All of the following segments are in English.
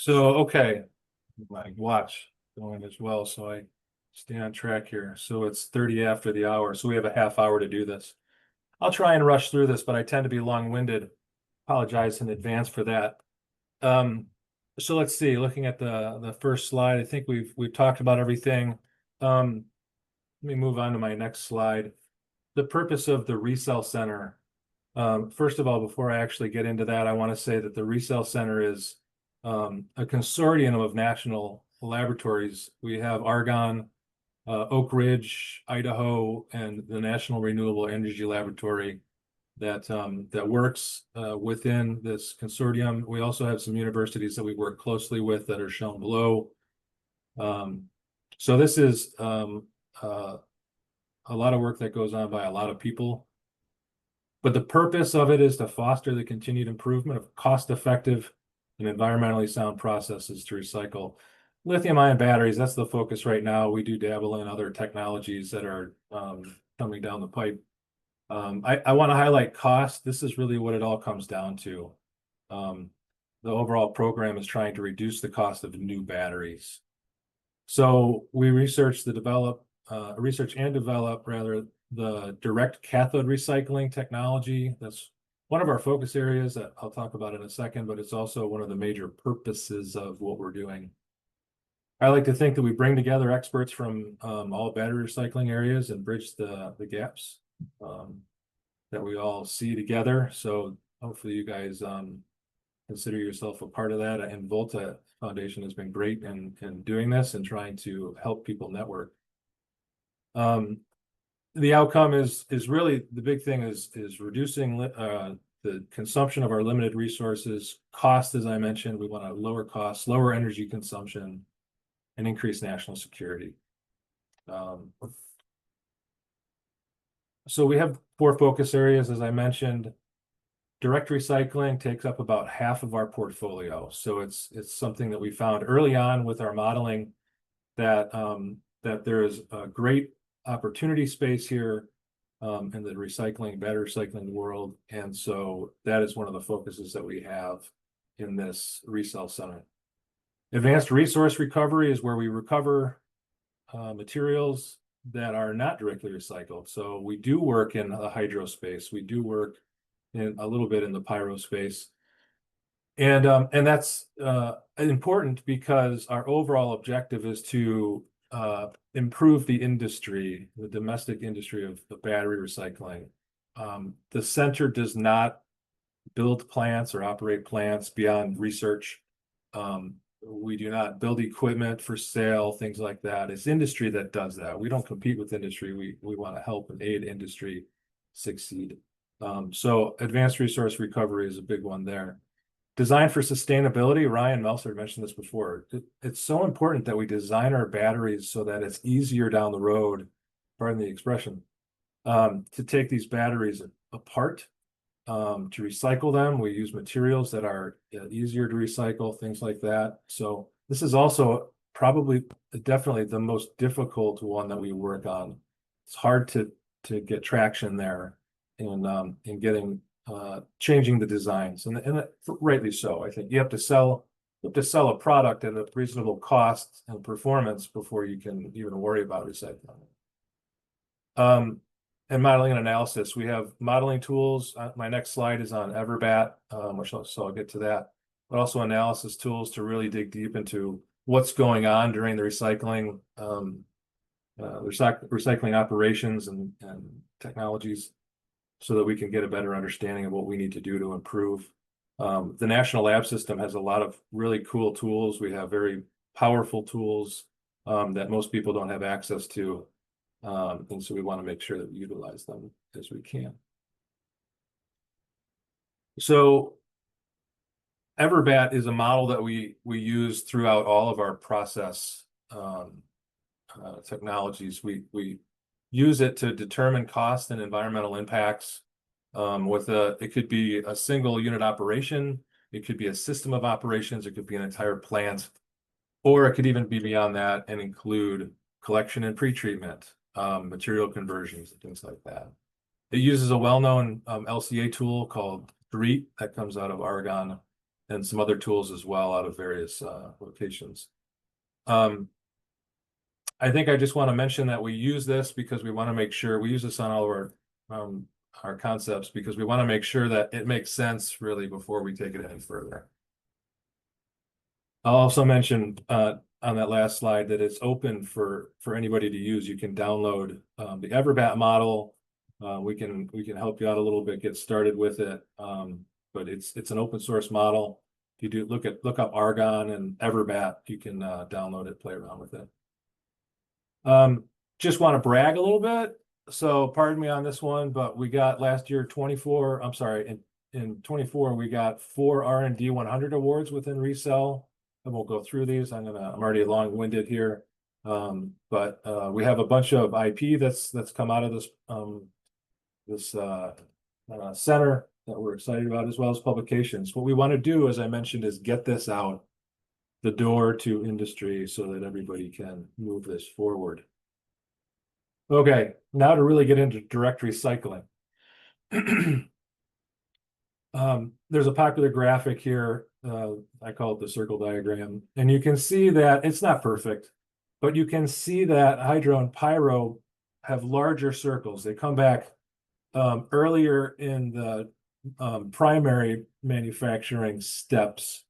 So, okay, my watch going as well, so I stay on track here. So it's 30 after the hour, so we have a half hour to do this. I'll try and rush through this, but I tend to be long-winded. Apologize in advance for that. So let's see, looking at the first slide, I think we've talked about everything. Let me move on to my next slide. The purpose of the ReCell Center. First of all, before I actually get into that, I want to say that the ReCell Center is a consortium of national laboratories. We have Argonne, Oak Ridge, Idaho, and the National Renewable Energy Laboratory that works within this consortium. We also have some universities that we work closely with that are shown below. So this is a lot of work that goes on by a lot of people. But the purpose of it is to foster the continued improvement of cost-effective and environmentally sound processes to recycle lithium-ion batteries. That's the focus right now. We do dabble in other technologies that are coming down the pipe. I want to highlight cost. This is really what it all comes down to. The overall program is trying to reduce the cost of new batteries. So we research and develop the direct cathode recycling technology. That's one of our focus areas that I'll talk about in a second, but it's also one of the major purposes of what we're doing. I like to think that we bring together experts from all battery recycling areas and bridge the gaps that we all see together. So hopefully you guys consider yourself a part of that. And Volta Foundation has been great in doing this and trying to help people network. The outcome is really the big thing is reducing the consumption of our limited resources. Cost, as I mentioned, we want to lower costs, lower energy consumption, and increase national security. So we have 4 focus areas, as I mentioned. Direct recycling takes up about half of our portfolio. So it's something that we found early on with our modeling that that there is a great opportunity space here in the battery recycling world. And so that is one of the focuses that we have in this ReCell Center. Advanced resource recovery is where we recover materials that are not directly recycled. So we do work in the hydro space. We do work in a little bit in the pyro space. And that's important because our overall objective is to improve the industry, the domestic industry of the battery recycling. The center does not build plants or operate plants beyond research. We do not build equipment for sale, things like that. It's industry that does that. We don't compete with industry. We want to help and aid industry succeed. So advanced resource recovery is a big one there. Design for sustainability. Ryan Meltzer mentioned this before. It's so important that we design our batteries so that it's easier down the road, pardon the expression, to take these batteries apart, to recycle them. We use materials that are easier to recycle, things like that. So this is also definitely the most difficult one that we work on. It's hard to get traction there in getting changing the designs, and rightly so. I think you have to sell a product at a reasonable cost and performance before you can even worry about recycling. And modeling and analysis. We have modeling tools. My next slide is on EverBatt, so I'll get to that. But also analysis tools to really dig deep into what's going on during the recycling operations and technologies, so that we can get a better understanding of what we need to do to improve. The National Lab System has a lot of really cool tools. We have very powerful tools that most people don't have access to. And so we want to make sure that we utilize them as we can. So EverBatt is a model that we use throughout all of our process technologies. We use it to determine cost and environmental impacts. It could be a single unit operation, it could be a system of operations, it could be an entire plant, or it could even be beyond that and include collection and pretreatment, material conversions, and things like that. It uses a well-known LCA tool called DREET that comes out of Argonne and some other tools as well out of various locations. I think I just want to mention that we use this because we want to make sure we use this on all of our concepts, because we want to make sure that it makes sense really before we take it any further. I'll also mention on that last slide that it's open for anybody to use. You can download the EverBatt model. We can help you out a little bit, get started with it. But it's an open source model. If you do look up Argonne and EverBatt, you can download it, play around with it. Just want to brag a little bit. So pardon me on this one, but we got last year 24, I'm sorry, in 24, we got 4 R&D 100 awards within ReCell. I won't go through these. I'm already long-winded here. But we have a bunch of IP that's come out of this center that we're excited about, as well as publications. What we want to do, as I mentioned, is get this out the door to industry so that everybody can move this forward. Okay, now to really get into direct recycling. There's a popular graphic here. I call it the circle diagram. And you can see that it's not perfect, but you can see that hydro and pyro have larger circles. They come back earlier in the primary manufacturing steps.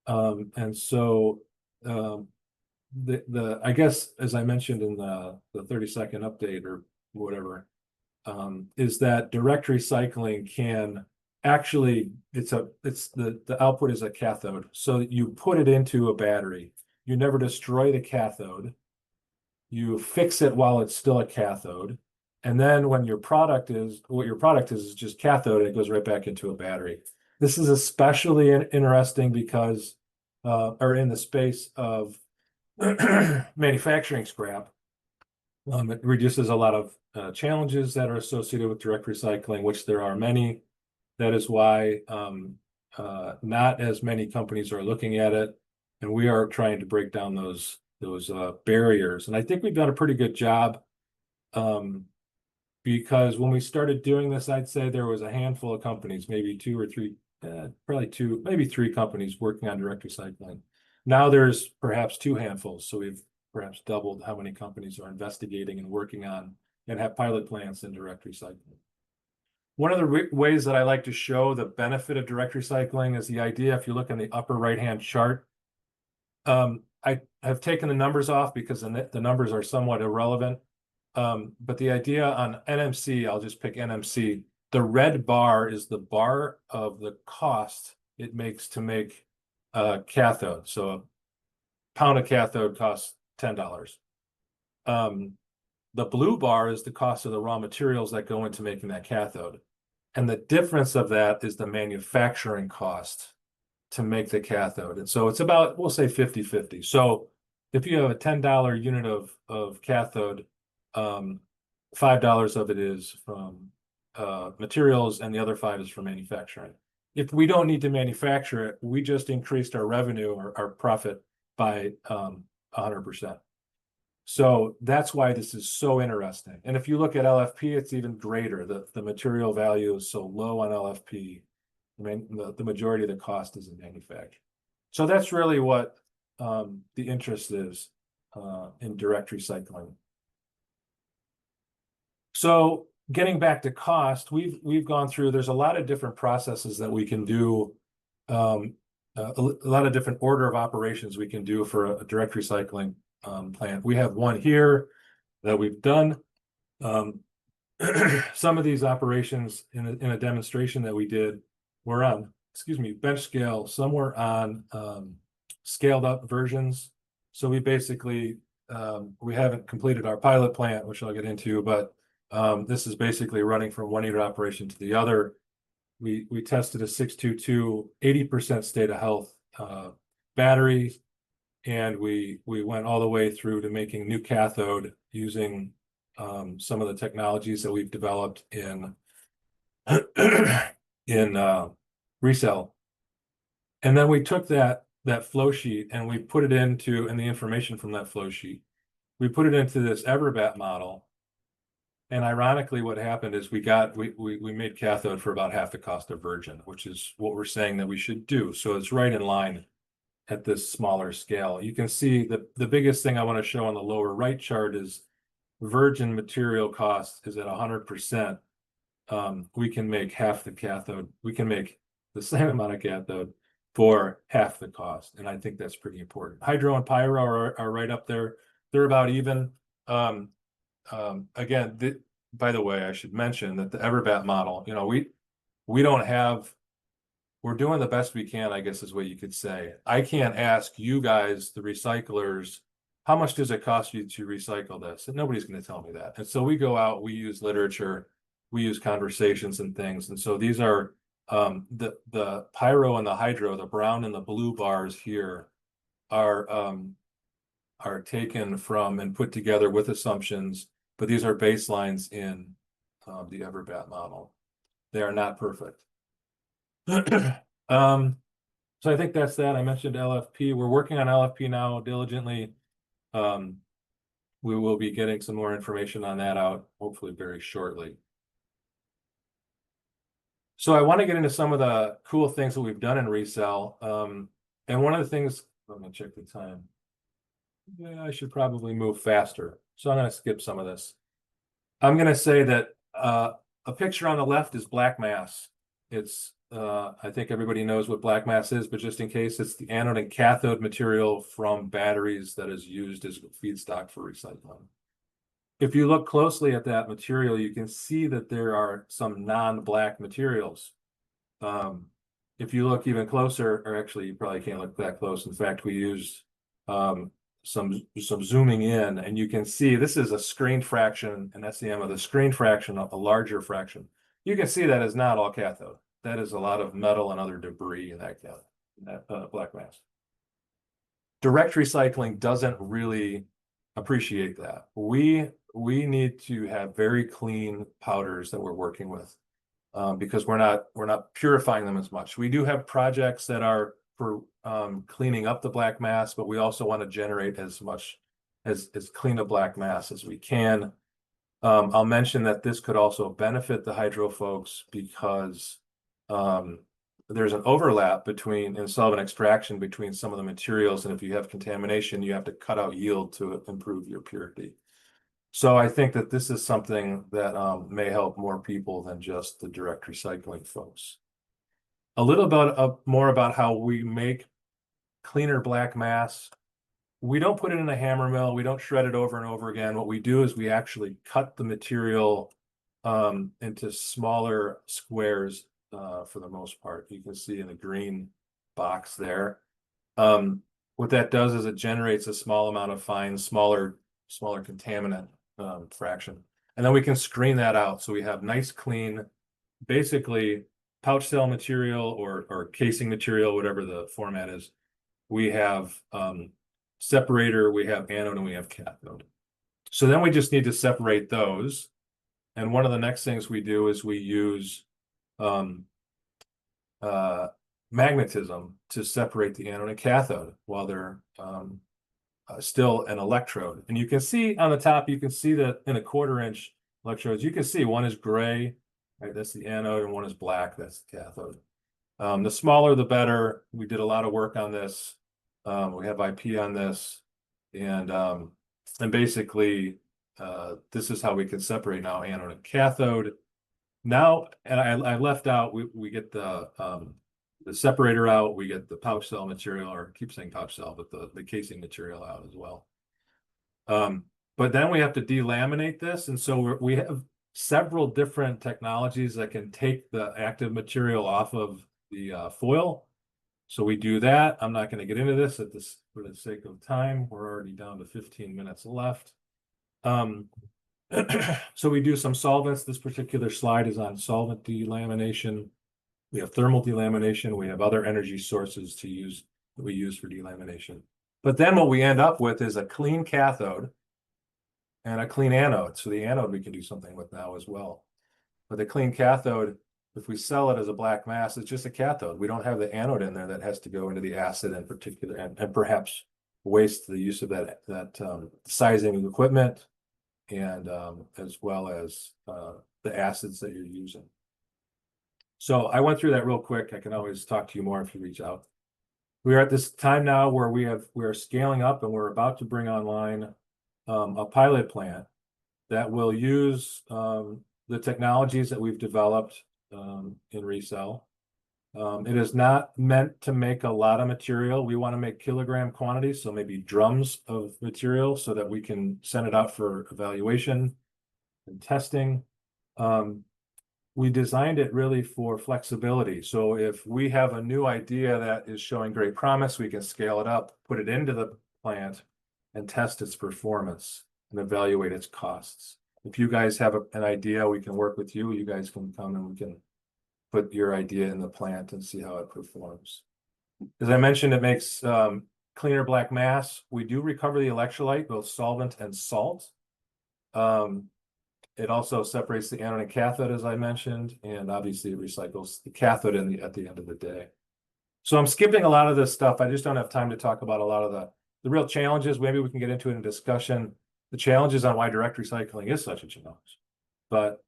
And so I guess, as I mentioned in the 30-second update or whatever, is that direct recycling can actually, the output is a cathode. So you put it into a battery. You never destroy the cathode. You fix it while it's still a cathode. And then when what your product is just cathode, it goes right back into a battery. This is especially interesting because, or in the space of manufacturing scrap. It reduces a lot of challenges that are associated with direct recycling, which there are many. That is why not as many companies are looking at it, and we are trying to break down those barriers. And I think we've done a pretty good job, because when we started doing this, I'd say there was a handful of companies, maybe 2 or 3, probably 2, maybe 3 companies working on direct recycling. Now there's perhaps 2 handfuls, so we've perhaps doubled how many companies are investigating and working on and have pilot plants in direct recycling. One of the ways that I like to show the benefit of direct recycling is the idea, if you look in the upper right-hand chart, I have taken the numbers off because the numbers are somewhat irrelevant. But the idea on NMC, I'll just pick NMC. The red bar is the bar of the cost it makes to make a cathode. So a pound of cathode costs $10. The blue bar is the cost of the raw materials that go into making that cathode. And the difference of that is the manufacturing cost to make the cathode. And so it's about, we'll say 50-50. So if you have a $10 unit of cathode, $5 of it is from materials and the other 5 is from manufacturing. If we don't need to manufacture it, we just increased our revenue or our profit by 100%. So that's why this is so interesting. And if you look at LFP, it's even greater. The material value is so low on LFP. I mean, the majority of the cost is in manufacturing. So that's really what the interest is in direct recycling. So getting back to cost, we've gone through, there's a lot of different processes that we can do, a lot of different order of operations we can do for a direct recycling plant. We have one here that we've done. Some of these operations in a demonstration that we did were on, bench scale. Some were on scaled up versions. So we basically, we haven't completed our pilot plant, which I'll get into, but this is basically running from one unit operation to the other. We tested a 622 80% state of health battery, and we went all the way through to making new cathode using some of the technologies that we've developed in ReCell. And then we took that flow sheet and we put it into, and the information from that flow sheet, we put it into this EverBatt model. And ironically, what happened is we made cathode for about half the cost of virgin, which is what we're saying that we should do. So it's right in line at this smaller scale. You can see the biggest thing I want to show on the lower right chart is virgin material cost is at 100%. We can make half the cathode. We can make the same amount of cathode for half the cost. And I think that's pretty important. Hydro and pyro are right up there. They're about even. Again, by the way, I should mention that the EverBatt model, we don't have, we're doing the best we can, I guess is what you could say. I can't ask you guys, the recyclers, how much does it cost you to recycle this? And nobody's going to tell me that. And so we go out, we use literature, we use conversations and things. And so these are the pyro and the hydro, the brown and the blue bars here are taken from and put together with assumptions, but these are baselines in the EverBatt model. They are not perfect. So I think that's that. I mentioned LFP. We're working on LFP now diligently. We will be getting some more information on that out, hopefully very shortly. So I want to get into some of the cool things that we've done in ReCell. And one of the things, let me check the time. Yeah, I should probably move faster. So I'm going to skip some of this. I'm going to say that a picture on the left is black mass. It's, I think everybody knows what black mass is, but just in case, it's the anode and cathode material from batteries that is used as feedstock for recycling. If you look closely at that material, you can see that there are some non-black materials. If you look even closer, or actually you probably can't look that close. In fact, we used some zooming in, and you can see this is a screen fraction, an SEM of the screen fraction, a larger fraction. You can see that is not all cathode. That is a lot of metal and other debris in that black mass. Direct recycling doesn't really appreciate that. We need to have very clean powders that we're working with because we're not purifying them as much. We do have projects that are for cleaning up the black mass, but we also want to generate as much as clean a black mass as we can. I'll mention that this could also benefit the hydro folks because there's an overlap in solvent extraction between some of the materials, and if you have contamination, you have to cut out yield to improve your purity. So I think that this is something that may help more people than just the direct recycling folks. A little bit more about how we make cleaner black mass. We don't put it in a hammer mill. We don't shred it over and over again. What we do is we actually cut the material into smaller squares for the most part. You can see in the green box there. What that does is it generates a small amount of fine, smaller contaminant fraction. And then we can screen that out. So we have nice, clean, basically pouch cell material or casing material, whatever the format is. We have separator, we have anode, and we have cathode. So then we just need to separate those. And one of the next things we do is we use magnetism to separate the anode and cathode while they're still an electrode. And you can see on the top, you can see that in a 1/4-inch electrodes, you can see one is gray, right? That's the anode, and one is black, that's the cathode. The smaller, the better. We did a lot of work on this. We have IP on this, and basically, this is how we can separate now anode and cathode. Now, and I left out, we get the separator out, we get the pouch cell material, or I keep saying pouch cell, but the casing material out as well. But then we have to delaminate this, and so we have several different technologies that can take the active material off of the foil. So we do that. I'm not going to get into this for the sake of time. We're already down to 15 minutes left. So we do some solvents. This particular slide is on solvent delamination. We have thermal delamination. We have other energy sources that we use for delamination. But then what we end up with is a clean cathode and a clean anode. So the anode we can do something with now as well. But the clean cathode, if we sell it as a black mass, it's just a cathode. We don't have the anode in there that has to go into the acid in particular, and perhaps waste the use of that sizing of equipment. and as well as the acids that you're using. So I went through that real quick. I can always talk to you more if you reach out. We are at this time now where we are scaling up, and we're about to bring online a pilot plant that will use the technologies that we've developed in ReCell. It is not meant to make a lot of material. We want to make kilogram quantities, so maybe drums of material so that we can send it out for evaluation and testing. We designed it really for flexibility. So if we have a new idea that is showing great promise, we can scale it up, put it into the plant, and test its performance and evaluate its costs. If you guys have an idea, we can work with you. You guys can come and we can put your idea in the plant and see how it performs. As I mentioned, it makes cleaner black mass. We do recover the electrolyte, both solvent and salt. It also separates the anode and cathode, as I mentioned, and obviously it recycles the cathode at the end of the day. So I'm skipping a lot of this stuff. I just don't have time to talk about a lot of the real challenges. Maybe we can get into it in a discussion, the challenges on why direct recycling is such a challenge. But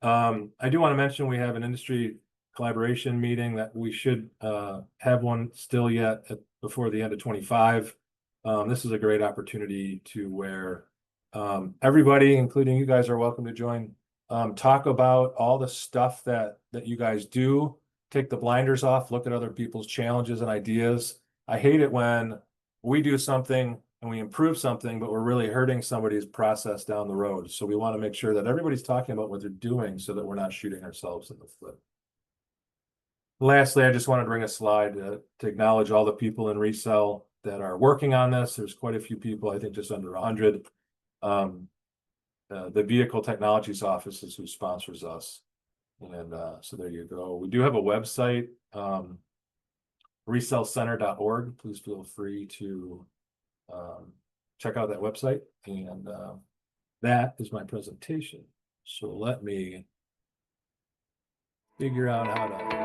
I do want to mention we have an industry collaboration meeting that we should have one still yet before the end of 25. This is a great opportunity to where everybody, including you guys, are welcome to join. Talk about all the stuff that you guys do. Take the blinders off, look at other people's challenges and ideas. I hate it when we do something and we improve something, but we're really hurting somebody's process down the road. So we want to make sure that everybody's talking about what they're doing so that we're not shooting ourselves in the foot. Lastly, I just want to bring a slide to acknowledge all the people in ReCell that are working on this. There's quite a few people, I think just under 100. The Vehicle Technologies Office is who sponsors us. And so there you go. We do have a website, recellcenter.org. Please feel free to check out that website. And that is my presentation. So let me figure out how to